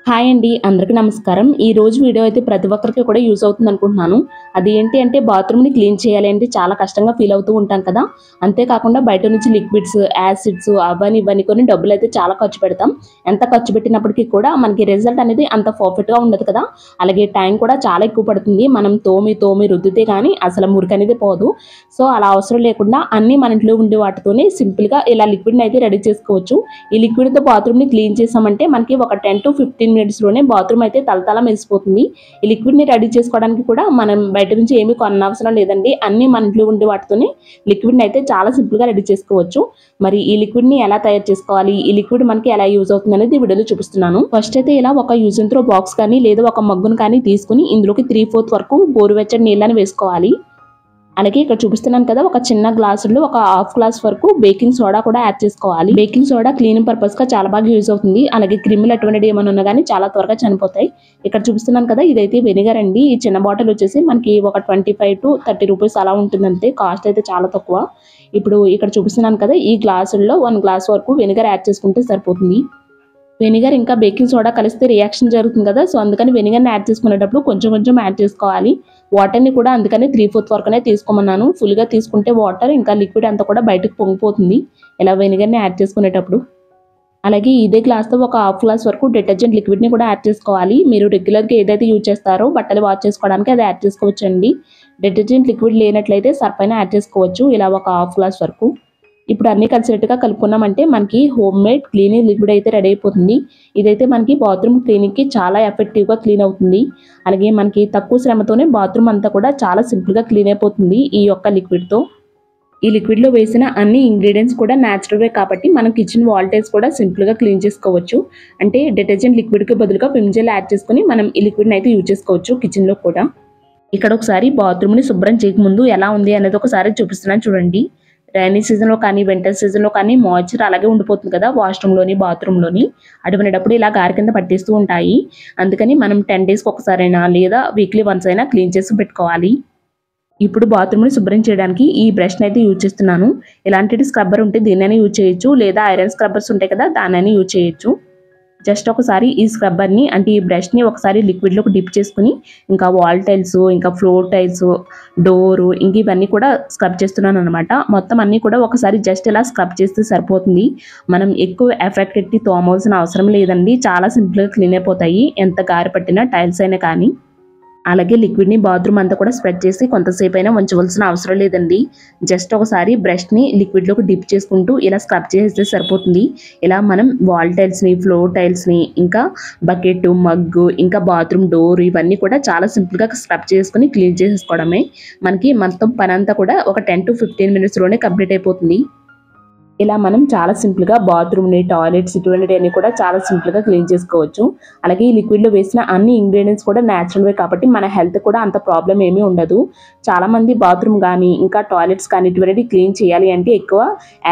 Hi అండి, అందరికీ నమస్కారం. ఈ రోజు వీడియో అయితే ప్రతి ఒక్కరికి కూడా యూజ్ అవుతుంది అనుకుంటున్నాను. అది ఏంటి అంటే బాత్రూమ్‌ని క్లీన్ చేయాలి అంటే చాలా కష్టంగా ఫీల్ అవుతూ ఉంటాం కదా! అంతే కాకుండా బయట నుంచి లిక్విడ్స్, యాసిడ్స్ అవని ఇవని కొని డబ్బులైతే చాలా ఖర్చు పెడతాం. ఎంత ఖర్చు పెట్టినప్పటికీ కూడా మనకి రిజల్ట్ అనేది అంత పర్ఫెక్ట్‌గా ఉండదు కదా! అలాగే టైం కూడా చాలా ఎక్కువ పడుతుంది. మనం తోమి రుద్దితే గానీ అసలు మురికనేది పోదు. సో, అలా అవసరం లేకుండా అన్నీ మన ఇంట్లో ఉండే వాటితోనే సింపుల్‌గా ఇలా లిక్విడ్‌ని అయితే రెడీ చేసుకోవచ్చు. ఈ లిక్విడ్‌తో బాత్రూమ్‌ని క్లీన్ చేసామంటే మనకి ఒక 10-15 మినిట్స్‌లోనే బాత్రూమ్ అయితే తళతళ మెరిసిపోతుంది. ఈ లిక్విడ్‌ని రెడీ చేసుకోవడానికి కూడా మనం బయట నుంచి ఏమీ కొననవసరం లేదండి. అన్నీ మన ఇంట్లో ఉండే వాటితోనే లిక్విడ్‌ని అయితే చాలా సింపుల్‌గా రెడీ చేసుకోవచ్చు. మరి ఈ లిక్విడ్‌ని ఎలా తయారు చేసుకోవాలి? ఈ లిక్విడ్ మనకి ఎలా యూజ్ అవుతుందనేది ఈ వీడియోలో చూపిస్తున్నాను. ఫస్ట్ అయితే ఇలా ఒక యూజ్ అండ్ త్రో బాక్స్ కానీ లేదా ఒక మగ్గును కానీ తీసుకొని ఇందులోకి 3/4 వరకు గోరువెచ్చని నీళ్ళని వేసుకోవాలి. అలాగే ఇక్కడ చూపిస్తున్నాను కదా, ఒక చిన్న గ్లాసులో ఒక హాఫ్ గ్లాస్ వరకు బేకింగ్ సోడా కూడా యాడ్ చేసుకోవాలి. బేకింగ్ సోడా క్లీనింగ్ పర్పస్ గా చాలా బాగా యూజ్ అవుతుంది. అలాగే క్రిములు అటువంటివి ఏమైనా ఉన్నా కానీ చాలా త్వరగా చనిపోతాయి. ఇక్కడ చూపిస్తున్నాను కదా, ఇదైతే వెనిగర్ అండి. ఈ చిన్న బాటిల్ వచ్చేసి మనకి ఒక 25-30 రూపీస్ అలా ఉంటుంది అంతే. కాస్ట్ అయితే చాలా తక్కువ. ఇప్పుడు ఇక్కడ చూపిస్తున్నాను కదా, ఈ గ్లాసుల్లో 1 గ్లాస్ వరకు వెనిగర్ యాడ్ చేసుకుంటే సరిపోతుంది. వెనిగర్ ఇంకా బేకింగ్ సోడా కలిస్తే రియాక్షన్ జరుగుతుంది కదా, సో అందుకని వెనిగర్ని యాడ్ చేసుకునేటప్పుడు కొంచెం కొంచెం యాడ్ చేసుకోవాలి. వాటర్ని కూడా అందుకని 3/4 వరకునే తీసుకోమన్నాను. ఫుల్గా తీసుకుంటే వాటర్ ఇంకా లిక్విడ్ అంతా కూడా బయటకు పొంగిపోతుంది ఇలా వెనిగర్ని యాడ్ చేసుకునేటప్పుడు. అలాగే ఇదే గ్లాస్తో ఒక హాఫ్ గ్లాస్ వరకు డిటర్జెంట్ లిక్విడ్ని కూడా యాడ్ చేసుకోవాలి. మీరు రెగ్యులర్గా ఏదైతే యూజ్ చేస్తారో బట్టలు వాష్ చేసుకోవడానికి అది యాడ్ చేసుకోవచ్చండి. డిటర్జెంట్ లిక్విడ్ లేనట్లయితే సర్ఫ్ అయినా యాడ్ చేసుకోవచ్చు. ఇలా ఒక హాఫ్ గ్లాస్ వరకు. ఇప్పుడు అన్నీ కలిసేట్టుగా కలుపుకున్నామంటే మనకి హోమ్ మేడ్ క్లీనింగ్ లిక్విడ్ అయితే రెడీ అయిపోతుంది. ఇదైతే మనకి బాత్రూమ్ క్లీనింగ్కి చాలా ఎఫెక్టివ్గా క్లీన్ అవుతుంది. అలాగే మనకి తక్కువ శ్రమతోనే బాత్రూమ్ అంతా కూడా చాలా సింపుల్గా క్లీన్ అయిపోతుంది ఈ యొక్క లిక్విడ్తో. ఈ లిక్విడ్లో వేసిన అన్ని ఇంగ్రీడియంట్స్ కూడా న్యాచురల్వే కాబట్టి మనం కిచెన్ వాల్ టైల్స్ కూడా సింపుల్గా క్లీన్ చేసుకోవచ్చు. అంటే డిటర్జెంట్ లిక్విడ్కి బదులుగా విమ్ జెల్ యాడ్ చేసుకుని మనం ఈ లిక్విడ్ని అయితే యూజ్ చేసుకోవచ్చు కిచెన్లో కూడా. ఇక్కడ ఒకసారి బాత్రూమ్ని శుభ్రం చేయకముందు ఎలా ఉంది అనేది ఒకసారి చూపిస్తున్నాను చూడండి. రైనీ సీజన్లో కానీ వింటర్ సీజన్లో కానీ మాయిశ్చర్ అలాగే ఉండిపోతుంది కదా వాష్రూమ్లోని బాత్రూంలోని. అటువంటిప్పుడు ఇలా గారి కింద పట్టేస్తూ ఉంటాయి. అందుకని మనం 10 డేస్కి ఒకసారైనా లేదా వీక్లీ వన్స్ అయినా క్లీన్ చేసి పెట్టుకోవాలి. ఇప్పుడు బాత్రూమ్ని శుభ్రం చేయడానికి ఈ బ్రష్ని అయితే యూజ్ చేస్తున్నాను. ఇలాంటి స్క్రబ్బర్ ఉంటే దీన్నైనా యూజ్ చేయొచ్చు, లేదా ఐరన్ స్క్రబ్బర్స్ ఉంటాయి కదా దాన్నైనా యూజ్ చేయొచ్చు. జస్ట్ ఒకసారి ఈ స్క్రబ్బర్ని అంటే ఈ బ్రష్ని ఒకసారి లిక్విడ్లోకి డిప్ చేసుకుని ఇంకా వాల్ టైల్స్, ఇంకా ఫ్లోర్ టైల్స్, డోరు ఇంక ఇవన్నీ కూడా స్క్రబ్ చేస్తున్నాను అనమాట. మొత్తం అన్నీ కూడా ఒకసారి జస్ట్ ఇలా స్క్రబ్ చేస్తే సరిపోతుంది. మనం ఎక్కువ ఎఫెక్ట్ ఎట్టి తోమవలసిన అవసరం లేదండి. చాలా సింపుల్గా క్లీన్ అయిపోతాయి ఎంత గారి పట్టినా టైల్స్ అయినా కానీ. అలాగే లిక్విడ్ని బాత్రూమ్ అంతా కూడా స్ప్రెడ్ చేసి కొంతసేపు అయినా ఉంచవలసిన అవసరం లేదండి. జస్ట్ ఒకసారి బ్రష్ని లిక్విడ్లోకి డిప్ చేసుకుంటూ ఇలా స్క్రబ్ చేస్తే సరిపోతుంది. ఇలా మనం వాల్ టైల్స్ని, ఫ్లోర్ టైల్స్ని, ఇంకా బకెట్, మగ్గు, ఇంకా బాత్రూమ్ డోర్ ఇవన్నీ కూడా చాలా సింపుల్గా స్క్రబ్ చేసుకుని క్లీన్ చేసేసుకోవడమే. మనకి మొత్తం పని అంతా కూడా ఒక 10-15 మినిట్స్లోనే కంప్లీట్ అయిపోతుంది. ఇలా మనం చాలా సింపుల్గా బాత్రూమ్ని, టాయిలెట్స్ ఇటువంటివన్నీ కూడా చాలా సింపుల్గా క్లీన్ చేసుకోవచ్చు. అలాగే ఈ లిక్విడ్లో వేసిన అన్ని ఇంగ్రీడియంట్స్ కూడా న్యాచురల్వే కాబట్టి మన హెల్త్ కూడా అంత ప్రాబ్లం ఏమీ ఉండదు. చాలామంది బాత్రూమ్ కానీ ఇంకా టాయిలెట్స్ కానీ ఇటువంటివి క్లీన్ చేయాలి అంటే ఎక్కువ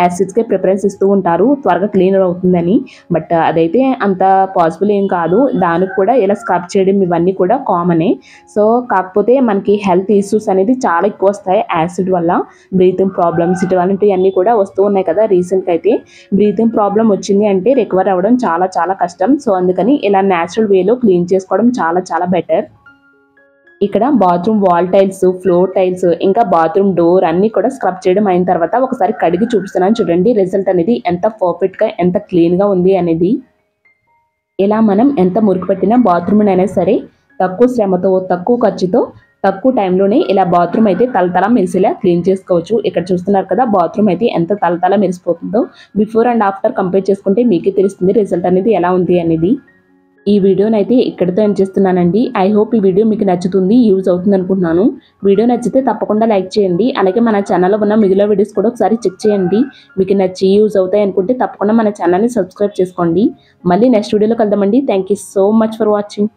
యాసిడ్స్కే ప్రిఫరెన్స్ ఇస్తూ ఉంటారు త్వరగా క్లీన్ అవుతుందని. బట్ అదైతే అంత పాసిబుల్ ఏం కాదు. దానికి కూడా ఇలా స్క్రబ్ చేయడం ఇవన్నీ కూడా కామనే. సో కాకపోతే మనకి హెల్త్ ఇష్యూస్ అనేది చాలా ఎక్కువ వస్తాయి యాసిడ్ వల్ల. బ్రీతింగ్ ప్రాబ్లమ్స్ ఇటువంటివన్నీ కూడా వస్తూ ఉన్నాయి కదా. రీసెంట్గా అయితే బ్రీతింగ్ ప్రాబ్లం వచ్చింది అంటే రికవర్ అవ్వడం చాలా చాలా కష్టం. సో అందుకని ఇలా న్యాచురల్ వేలో క్లీన్ చేసుకోవడం చాలా చాలా బెటర్. ఇక్కడ bathroom wall tiles, floor tiles, ఇంకా బాత్రూమ్ డోర్ అన్నీ కూడా స్క్రబ్ చేయడం అయిన తర్వాత ఒకసారి కడిగి చూపిస్తున్నాను చూడండి రిజల్ట్ అనేది ఎంత పర్ఫెక్ట్గా ఎంత క్లీన్గా ఉంది అనేది. ఇలా మనం ఎంత మురికి పట్టినా బాత్రూమ్ అయినా సరే తక్కువ శ్రమతో, తక్కువ ఖర్చుతో, తక్కువ టైంలోనే ఇలా బాత్రూమ్ అయితే తలతల మెరిసేలా క్లీన్ చేసుకోవచ్చు. ఇక్కడ చూస్తున్నారు కదా బాత్రూమ్ అయితే ఎంత తలతల మెరిసిపోతుందో. బిఫోర్ అండ్ ఆఫ్టర్ కంపేర్ చేసుకుంటే మీకే తెలుస్తుంది రిజల్ట్ అనేది ఎలా ఉంది అనేది. ఈ వీడియోని అయితే ఇక్కడితో ఎండ్ చేస్తున్నానండి. ఐ హోప్ ఈ వీడియో మీకు నచ్చుతుంది, యూజ్ అవుతుంది అనుకుంటున్నాను. వీడియో నచ్చితే తప్పకుండా లైక్ చేయండి. అలాగే మన ఛానల్లో ఉన్న మిగిలిన వీడియోస్ కూడా ఒకసారి చెక్ చేయండి. మీకు నచ్చి యూజ్ అవుతాయి అనుకుంటే తప్పకుండా మన ఛానల్ని సబ్స్క్రైబ్ చేసుకోండి. మళ్ళీ నెక్స్ట్ వీడియోలో కలుద్దామండి. Thank you so much for watching.